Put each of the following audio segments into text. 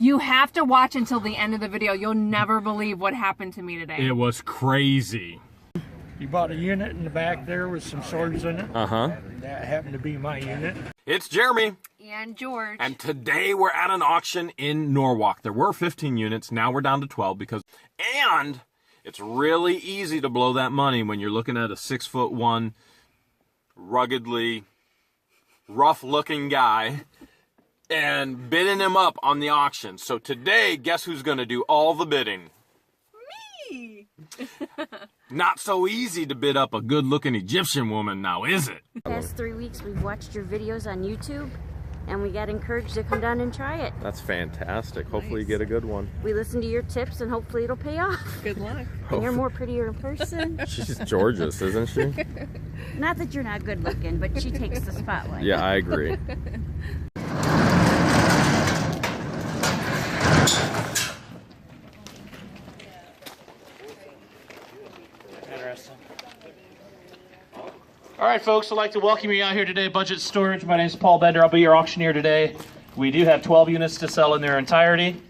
You have to watch until the end of the video. You'll never believe what happened to me today. It was crazy. You bought a unit in the back there with some swords in it. Uh-huh. That happened to be my unit. It's Jeremy. And George. And today we're at an auction in Norwalk. There were 15 units. Now we're down to 12 because... And it's really easy to blow that money when you're looking at a 6'1", ruggedly rough-looking guy and bidding him up on the auction. So today, guess who's going to do all the bidding? Me! Not so easy to bid up a good-looking Egyptian woman now, is it? The past 3 weeks we've watched your videos on YouTube and we got encouraged to come down and try it. That's fantastic. Hopefully you get a good one. We listened to your tips and hopefully it'll pay off. Good luck. And you're more prettier in person. She's gorgeous, isn't she? Not that you're not good looking, but she takes the spotlight. Yeah, I agree. Interesting. All right, folks, I'd like to welcome you out here today, Budget Storage. My name is Paul Bender. I'll be your auctioneer today. We do have 12 units to sell in their entirety.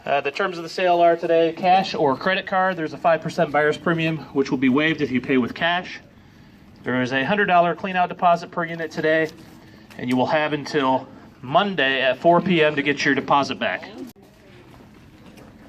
The terms of the sale are today cash or credit card. There's a 5% buyer's premium, which will be waived if you pay with cash. There is a $100 clean-out deposit per unit today, and you will have until Monday at 4 p.m. to get your deposit back.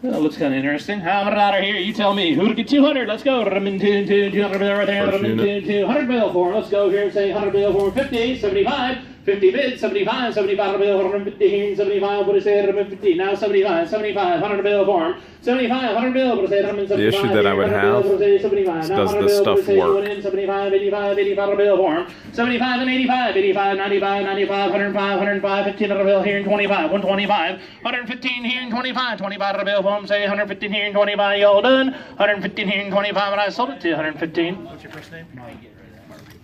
That looks kind of interesting. How about out of here? You tell me. Who to get 200? Let's go. 200 bill right there. 200 bill for him. Let's go here and say 100 bill for 50, 75, 50 bid, 75, 75 bill for 150, 75. What is it? 50. Now 75, 75, 100 bill for him. 75, 100 bill. What is it? 75. The issue that I would have is does this stuff work? 75, 85, 85 bill for him. 75 and 85, 85, 95, 95, 105, 105, 15 bill here and 25, 125, 115 here and 25, 25 bill for him. Say 115 here and 25. Y'all done? 115 here and 25, and I sold it to you 115. What's your first name?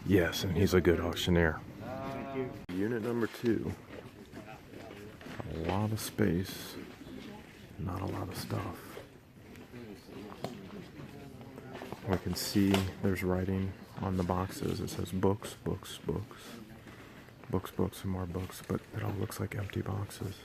Yes, and he's a good auctioneer. Unit number 2. A lot of space, not a lot of stuff. We can see there's writing on the boxes. It says books, books, books, books, books, and more books, but it all looks like empty boxes.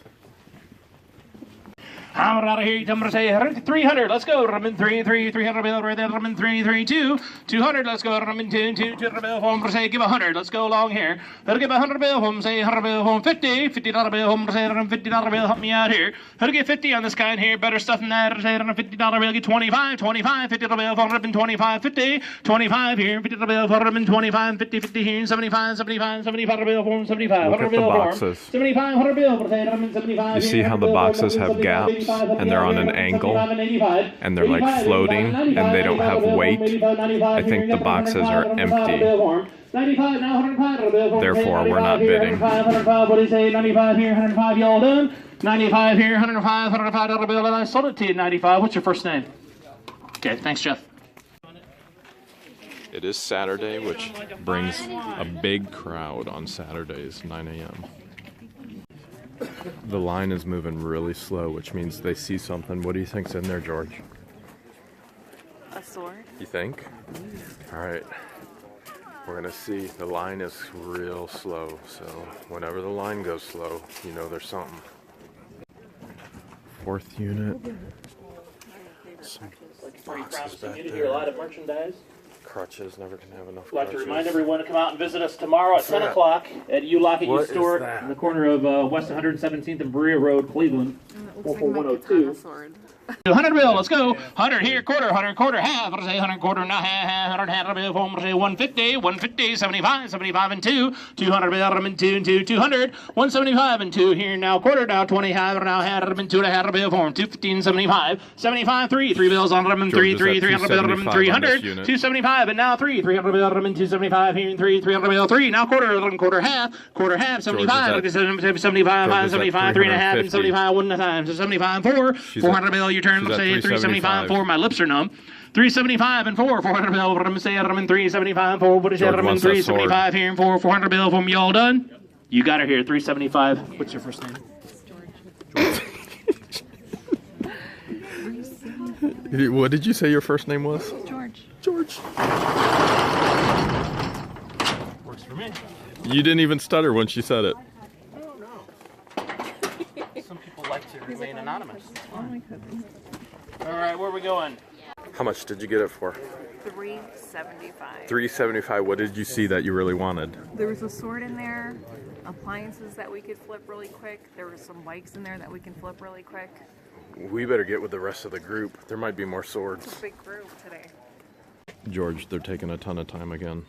How about out of here? You tell me to say 300. Let's go. 300 bill right there. 332. 200. Let's go. 200 bill home. Say give 100. Let's go along here. Let's give 100 bill home. Say 100 bill home. 50. $50 bill home. Say $50 bill. Help me out here. Let's get 50 on this guy in here. Better stuff than that. Say $50 bill. Get 25. 25. $50 bill for 25. 50. 25 here. $50 bill for 25. 50. 50 here. 75. 75. $75 bill for 75. Look at the boxes. 75. $100 bill for 75. You see how the boxes have gaps and they're on an angle and they're like floating and they don't have weight? I think the boxes are empty. Therefore, we're not bidding. 105, what do you say? 95 here, 105, y'all done? 95 here, 105, $105 bill, and I sold it to you 95. What's your first name? Okay, thanks, Jeff. It is Saturday, which brings a big crowd on Saturdays, 9 a.m. The line is moving really slow, which means they see something. What do you think's in there, George? A sword. You think? All right. We're gonna see. The line is real slow, so whenever the line goes slow, you know there's something. 4th unit. Some boxes back You hear a there. lot of merchandise. Crutches, never can have enough I'd like to crutches. remind everyone to come out and visit us tomorrow at 10 o'clock at U-Lock at What is U-Store that? in the corner of West 117th and Berea Road, Cleveland. 44102. 100 bill, let's go. 100 here, quarter, 100 quarter, half. Let's say 100 quarter, now half, 100 half bill, say 150, 150, 75, 75 and 2, 200 bill, and 2 and 2, 200, 175 and 2 here, now quarter, now 25, now half, and 2 and a half bill form, 215, 75, 75, 3 bills on them, and 3, 300 bill, and 300, 275, and now 300 bill, and 275 here, and 300 bill, 3, now quarter, half, 75, 75, 75, 3 and a half, and 75, 1 time, so 75, 4, 400 bill, your turn, let's say 375, 4, my lips are numb. 375 and 4, 400 bill, from say 375, 4, what is that? 375 here and 4, 400 bill from you all done? You got her here, 375. What's your first name? What did you say your first name was? George. George. Works for me. You didn't even stutter when she said it. I don't know. Some people like to Remain anonymous. Oh my goodness. All right, where are we going? How much did you get it for? $375. $375. What did you see that you really wanted? There was a sword in there, appliances that we could flip really quick. There were some bikes in there that we can flip really quick. We better get with the rest of the group. There might be more swords. It's a big group today. George, they're taking a ton of time again.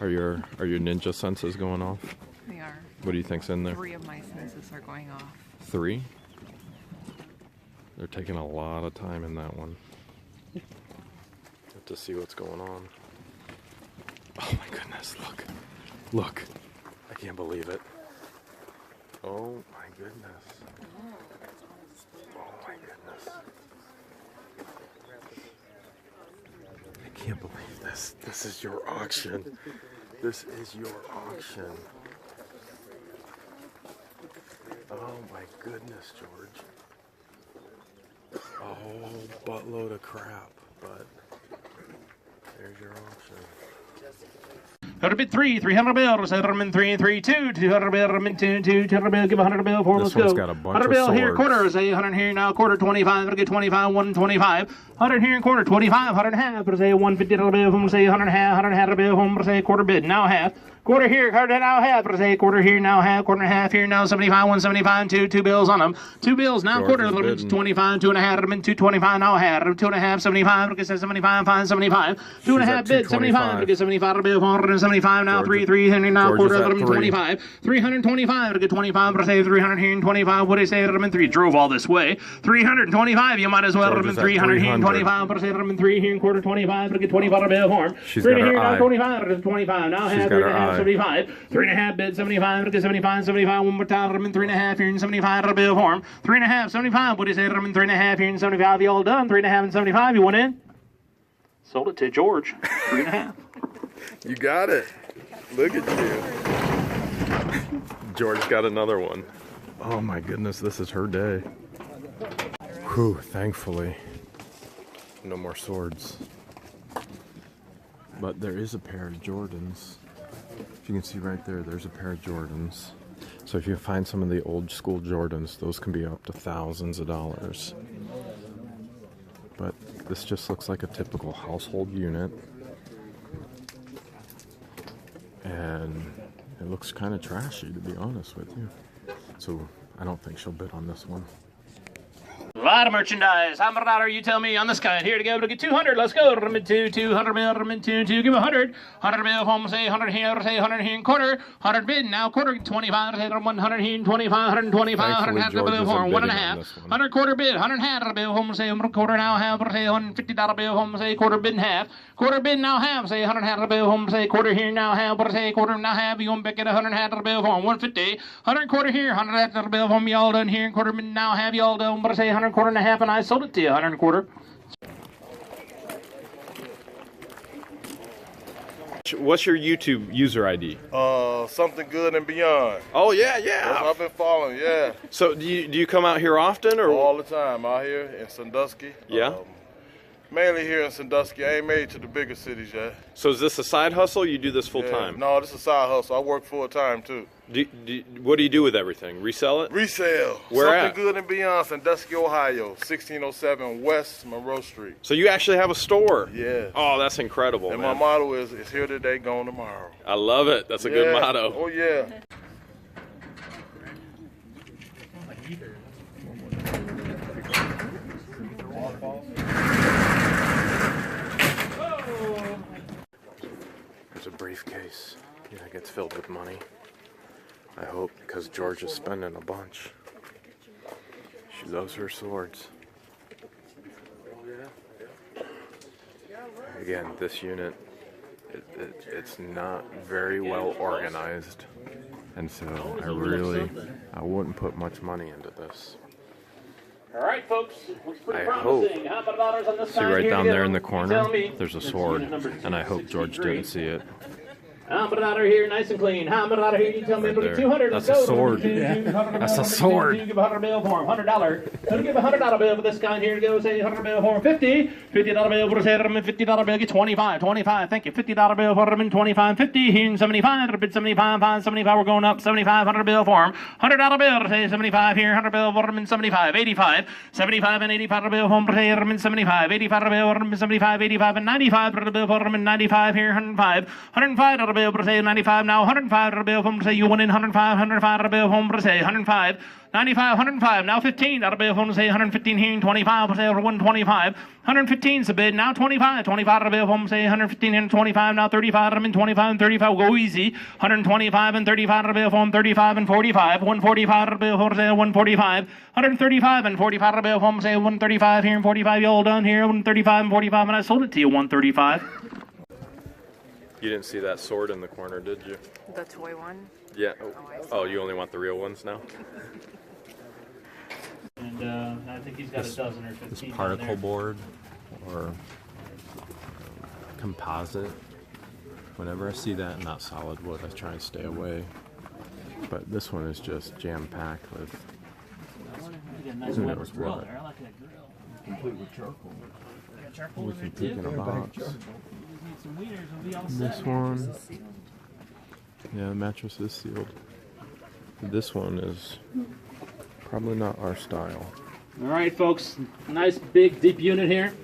Are your ninja senses going off? They are. What do you think's in there? 3 of my senses are going off. 3? They're taking a lot of time in that one. Have to see what's going on. Oh my goodness, look. Look. I can't believe it. Oh my goodness. Oh my goodness. I can't believe this. This is your auction. This is your auction. Oh my goodness, George. A whole buttload of crap, but there's your auction. 100 bid 3, 300 bills, 3, 3, 2, 200 bill, 2, 200 bill, give 100 bill, 4, let's go. This one's got a bunch 100 of bill here, swords. quarter, say 100 here now, quarter, 25, I'll get 25, 125, 100 here and quarter, 25, 100 and half, but say 150 bill, say 100 and half bill, say quarter bid, now half. Quarter here, quarter now half, but say quarter here now half, quarter and a half here now 75, 175, 2 bills on them. 2 bills now George quarter, is 25, 2 and a half, 225 now half, 2 and a half, 75, because 75, 5, 75, 2 and a half bid, 75, because 75 bill, 475 now, 3, 3, Henry now quarter, 25, 325, to get 25, but say 300 here and 25, what do you say, 3, drove all this way, 325, you might as well, 300 here and 25, but say 3 here and quarter, 25, to get 25 bill, form, 3 here now 25, 25, now half, 3 and a half, 75, 3 and a half bid, 75, 75, 75, one more time, 3 and a half here and 75, bill form, 3 and a half, 75, what do you say, 3 and a half here and 75, you all done, 3 and a half and 75, you went in? Sold it to George, 3 and a half. You got it. Look at you. George got another one. Oh my goodness, this is her day. Whew, thankfully. No more swords. But there is a pair of Jordans. If you can see right there, there's a pair of Jordans. So if you find some of the old school Jordans, those can be up to thousands of dollars. But this just looks like a typical household unit. And it looks kind of trashy, to be honest with you. So I don't think she'll bid on this one. A lot of merchandise. How much dollar you tell me on this guy? Here to go to get 200. Let's go. 200 bill, 2, give 100. 100 bill, home say 100 here, say 100 here and quarter. 100 bid, now quarter, 25, say 100 here and 25, 125, 100 half bill, home, 1.5. 100 quarter bid, 100 half bill, home say quarter now half, say $150 bill, home say quarter bid and half. Quarter bid now half, say 100 half bill, home say quarter here now half, but say quarter now half, you won't get 100 half bill, home, 150. 100 quarter here, 100 half bill, home, y'all done here, and quarter bid now half, y'all done, but say 100 quarter and a half, and I sold it to you, 100 quarter. What's your YouTube user ID? Something good and beyond. Oh yeah, That's yeah. what I've been following, yeah. So do you come out here often, or All the time out here in Sandusky. Yeah. Mainly here in Sandusky. I ain't made it to the bigger cities yet. So is this a side hustle? You do this full Yeah. time? No, this is a side hustle. I work full time too. What do you do with everything? Resell it? Resale. Where Something at? good and beyond, Sandusky, Ohio, 1607 West Monroe Street. So you actually have a store? Yeah. Oh, that's incredible, And man. my motto is, it's here today, gone tomorrow. I love it. That's a good motto. Oh yeah. There's a briefcase. Yeah, it gets filled with money. I hope, because George is spending a bunch. She loves her swords. Again, this unit, it's not very well organized. And so I wouldn't put much money into this. All right, folks. Looks pretty I hope. promising. How about dollars on this See side? right Here down we there go. in the You corner, tell me. there's a This is sword, unit number and I hope George 263. didn't see it. Put it out of here, nice and clean. Put it out of here. You tell me, look at 200. That's Let's a go. sword. That's a sword. Give a $100 bill for him. $100. Gonna give a $100 bill for this guy here to go. Say $100 bill for him. $50 bill for him. $50 bill. Get 25. 25. Thank you. $50 bill for him. 25. 50. Here 75. 75. 75. We're going up. 75. $100 bill for him. $100 bill. Say 75 here. $100 bill for him. 75. 85. 75 and 85 bill for him. 75. 85 bill for him. 75. 85 and 95 bill for him. 95 here. 105. 105 bill for say 95. Now 105 bill from say you went in 105 bill from say 105 95 105 now 15 bill from say 115 here 25 say 125 115 's a bid now 25 bill from say 115 and 25 now 35 and 25 and 35 go easy 125 and 35 bill from 35 and 45 145 bill from say 145 135 and 45 bill from say 135 here and 45 you all done here 135 and 45 and I sold it to you 135. You didn't see that sword in the corner, did you? The toy one? Yeah. Oh, you only want the real ones now? And I think he's got a dozen or 15. This particle board or composite. Whenever I see that, not solid wood, I try and stay away. But this one is just jam-packed with Nice who wet knows grill what. there. I like that grill. Complete with charcoal. Got charcoal We in there can take too. in a box. Need some wieners, we'll be all This set. one, yeah, the mattress is sealed. This one is probably not our style. All right, folks. Nice big deep unit here.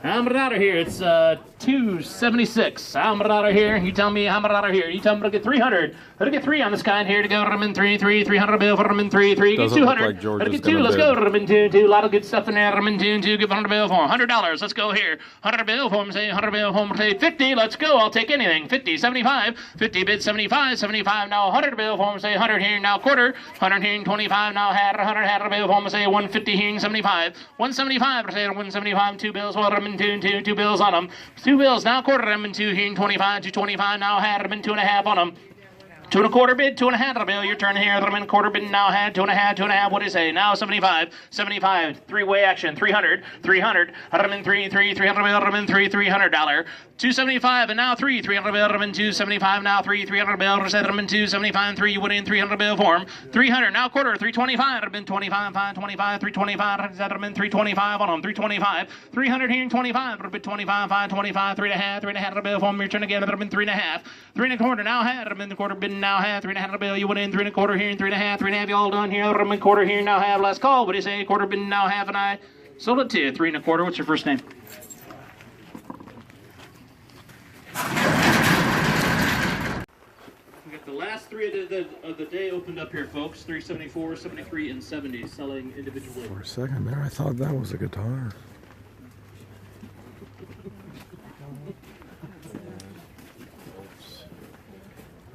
How much out of here? It's 276. How much out of here? You tell me how much out of here. You tell me to get 300. Let get 3 on this kind here to go. Ramen 300 bill for Ramen 3. Get Doesn't 200. look like George Let is get 2. gonna Let's bid. go. Ramen 2. A lot of good stuff in there. Ramen 2. Give 100 bill for him. $100. Let's go here. 100 bill for him. Say 100 bill for him. Say 50. Let's go. I'll take anything. 50. 75. 50 bid 75. 75 now. 100 bill for him. Say 100 here now. Quarter. 100 here. 25 now. 100 bill for him. Say 150 here. 75. 175. Say 175. 2 bills. Well, Ramen 2 bills on them. 2 bills now. Quarter. Ramen 2 here. 25. 225 now. Ramen 2.5 on them. 2 1/4 bid, 2 1/2 bill. Your turn here. Ramen quarter bid now had 2 1/2. What do you say? Now 75, 3-way action. 300. Ramen 300 bill. Ramen $300. 275 and now 300 bill. Ramen 275 now 300 bill. Ramen 275 and 3. You went in 300 bill form. 300 now quarter. 325. Ramen 25 525 325. Ramen 325 on them. 325. 300 here and 25. Ramen 25 525 3.5 bill form. Your turn again. Ramen 3.5. 3 1/4 now had. Ramen the quarter bid now have 3.5 bill. You went in 3 1/4 here and 3.5. You all done here. Ramen quarter here now have. Last call. What do you say? Quarter bid now have and I sold it to you. 3 1/4. What's your first name? We got the last 3 of the day opened up here, folks. 374, 73, and 70 selling individually. For a second there, I thought that was a guitar.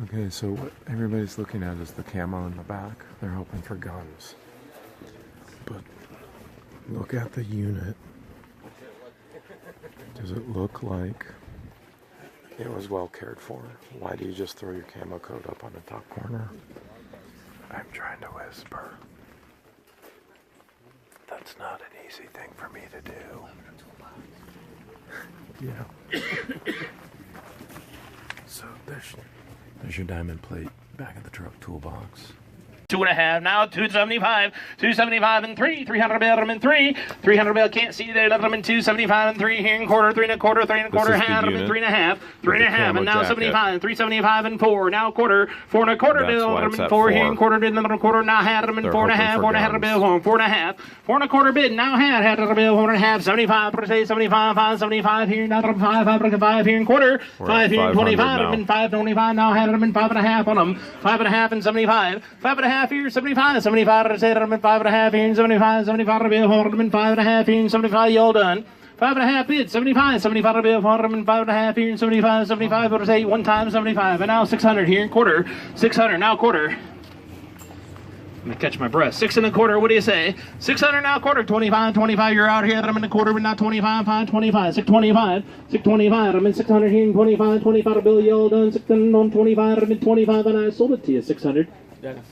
Okay, so what everybody's looking at is the camo in the back. They're hoping for guns. But look at the unit. Does it look like it was well cared for? Why do you just throw your camo coat up on the top corner? I'm trying to whisper. That's not an easy thing for me to do. Yeah. So there's your diamond plate back of the truck toolbox. 2.5 now. 275. 275 and 3. 300 bill. Ramen 3. 300 bill. Can't see there. Ramen 275 and 3 here and quarter. 3 1/4. 3 1/4 half. Ramen 3.5. 3.5 and now 75. 375 and 4. Now quarter. 4 1/4 bill. Ramen 4 here and quarter. Did the quarter now had. Ramen 4.5. 4.5 bill. 4.5. 4 1/4 bid. Now had a bill. 4.5. 75. 75. 5. 75 here. Now 5. 5 here and quarter. 5 here and 25. Ramen 5.25 now had. Ramen 5.5 on them. 5.5 and 75. 5.5 here. 75. 75. Say Ramen 5.5 here and 75. 75 bill. Ramen 5.5 here and 75. You all done. 5.5 bid. 75. 75 bill. Ramen 5.5 here and 75. 75. What to say? 1 time 75. And now 600 here and quarter. 600 now quarter. Let me catch my breath. 6 1/4. What do you say? 600 now quarter. 25. 25. You're out here. I'm in the quarter, but not 25. 5. 25. 625. 625. I'm in 600 here and 25. 25 bill. You all done. 600 on 25. I'm in 25 and I sold it to you. 600. Dennis.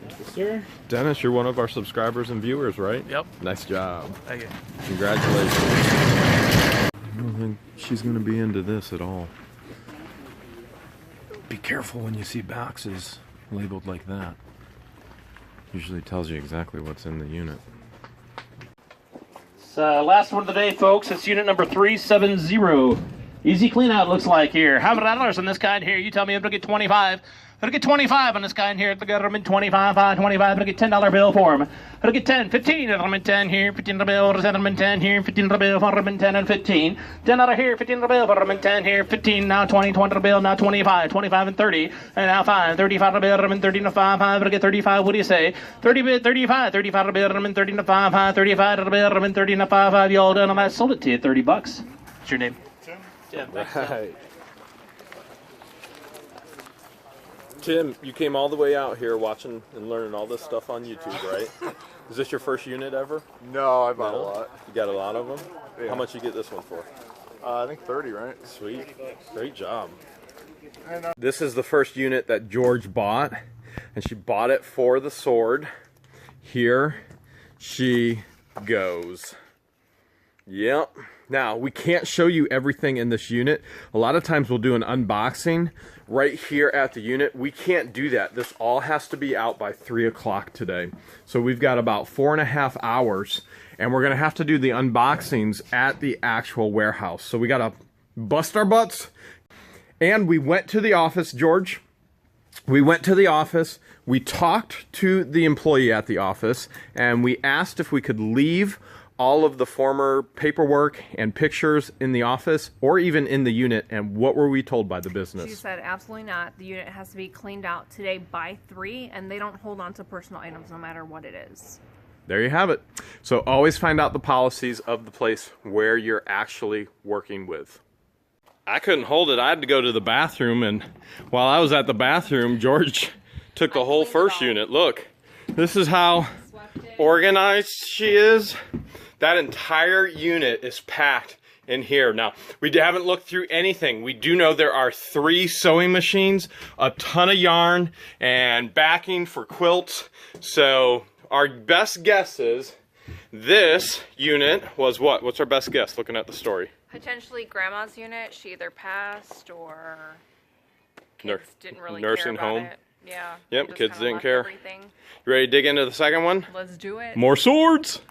Thank you, sir. Dennis, you're one of our subscribers and viewers, right? Yep. Nice job. Thank you. Congratulations. don't think she's going to be into this at all. Be careful when you see boxes labeled like that. Usually tells you exactly what's in the unit. Last one of the day, folks. It's unit number 370. Easy clean out, looks like here. $100 on this kind here. You tell me I'm going to get 25. I'm going to get 25 on this kind here. The government 25, 25. I'm going to get $10 bill for him. I'm going to get 10, 15. I'm 10 here. $15 bill. I'm 10 here. $15 bill for him. 10 and 15. $10 here. $15 bill for him. 10 here. 15 now. 20. $20 bill now. 25. 25 and 30. And now 5. $35 bill. I'm 30 to 5. I'm going to get 35. What do you say? 30 bit. 35. $35 bill. I'm 30 to 5. 35 bill. I'm 30 to 5. You all done on that? Sold it to you. $30. What's your name? Tim. Tim. Right. Tim, you came all the way out here watching and learning all this stuff on YouTube, right? Is this your first unit ever? No, I bought a lot. You got a lot of them? Yeah. How much you get this one for? I think 30, right? Sweet. Great job. This is the first unit that George bought, and she bought it for the sword. Here she goes. Yep. Now, we can't show you everything in this unit. A lot of times we'll do an unboxing right here at the unit. We can't do that. This all has to be out by 3 o'clock today. So we've got about 4.5 hours, and we're going to have to do the unboxings at the actual warehouse. So we got to bust our butts. And we went to the office, George. We went to the office. We talked to the employee at the office, and we asked if we could leave all of the former paperwork and pictures in the office or even in the unit. And what were we told by the business? She said absolutely not. The unit has to be cleaned out today by 3, and they don't hold on to personal items no matter what it is. There you have it. So always find out the policies of the place where you're actually working with. I couldn't hold it. I had to go to the bathroom, and while I was at the bathroom, George took the whole first unit. Look, this is how organized she is. That entire unit is packed in here. Now, we haven't looked through anything. We do know there are 3 sewing machines, a ton of yarn, and backing for quilts. So our best guess is this unit was what? What's our best guess looking at the story? Potentially grandma's unit. She either passed or kids didn't really nursing care about home. it. Yeah. Yep, kids didn't care. Everything. You ready to dig into the second one? Let's do it. More swords!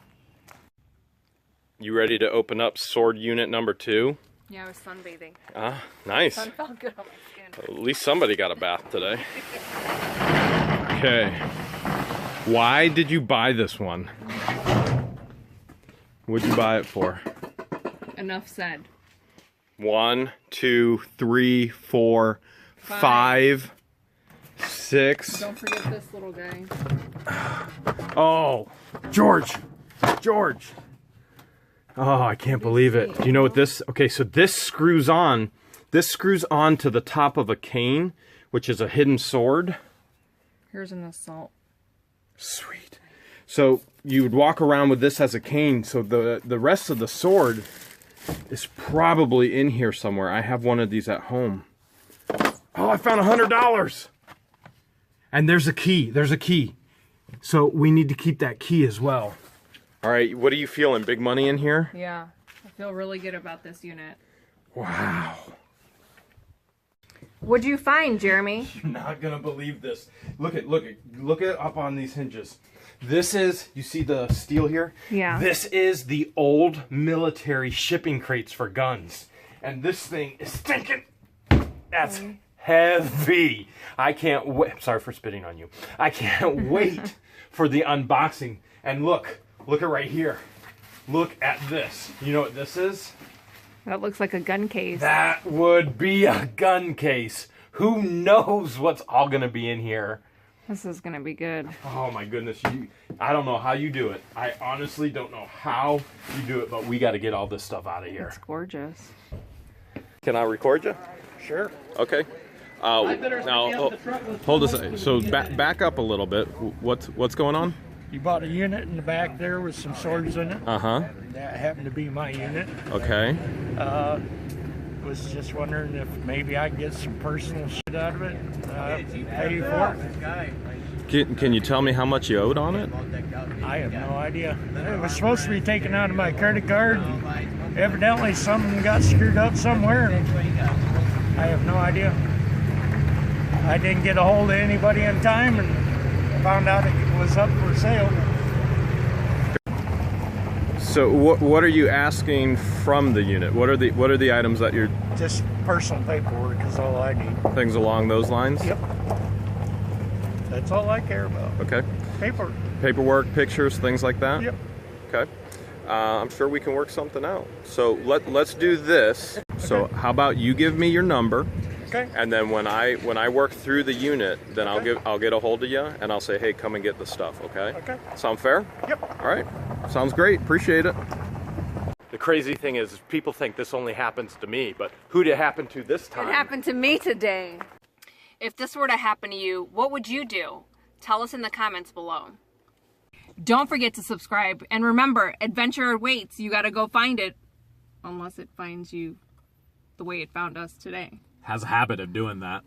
You ready to open up sword unit number 2? Yeah, I was sunbathing. Ah, nice. Sun felt good on my skin. At least somebody got a bath today. Okay. Why did you buy this one? What'd you buy it for? Enough said. 1, 2, 3, 4, 5, 6. Don't forget this little guy. Oh, George! George! Oh, I can't believe it. Do you know what this... Okay, so this screws on. This screws on to the top of a cane, which is a hidden sword. Here's an assault. Sweet. So you would walk around with this as a cane. So the rest of the sword is probably in here somewhere. I have one of these at home. Oh, I found $100. And there's a key. There's a key. So we need to keep that key as well. All right, what are you feeling? Big money in here? Yeah, I feel really good about this unit. Wow. What'd you find, Jeremy? You're not gonna believe this. Look it up on these hinges. This is, you see the steel here? Yeah. This is the old military shipping crates for guns. And this thing is stinking. That's heavy. I can't wait. Sorry for spitting on you. I can't wait for the unboxing. And look at right here. Look at this. You know what this is? That looks like a gun case. That would be a gun case. Who knows what's all gonna be in here? This is gonna be good. Oh my goodness, I don't know how you do it. I honestly don't know how you do it, but we gotta get all this stuff out of here. It's gorgeous. Can I record you? Sure. Okay. Now, hold a second. So back up a little bit. What's going on? You bought a unit in the back there with some swords in it. Uh-huh. That happened to be my unit. Okay. Was just wondering if maybe I could get some personal shit out of it. Pay for it. Can you tell me how much you owed on it? I have no idea. It was supposed to be taken out of my credit card. evidently something got screwed up somewhere, and I have no idea. I didn't get a hold of anybody in time and found out it was up for sale. So what are you asking from the unit? What are the items that you're... Just personal paperwork is all I need. Things along those lines? Yep. That's all I care about. Okay. Paperwork, pictures, things like that? Yep. Okay. I'm sure we can work something out. So let's do this. Okay. So how about you give me your number? Okay. And then when I work through the unit, then okay. I'll get a hold of you and I'll say, hey, come and get the stuff. Okay. Okay. Sound fair? Yep. All right. Sounds great. Appreciate it. The crazy thing is people think this only happens to me, but who'd it happen to this time? It happened to me today. If this were to happen to you, what would you do? Tell us in the comments below. Don't forget to subscribe. And remember, adventure awaits. You gotta go find it. Unless it finds you the way it found us today. Has a habit of doing that.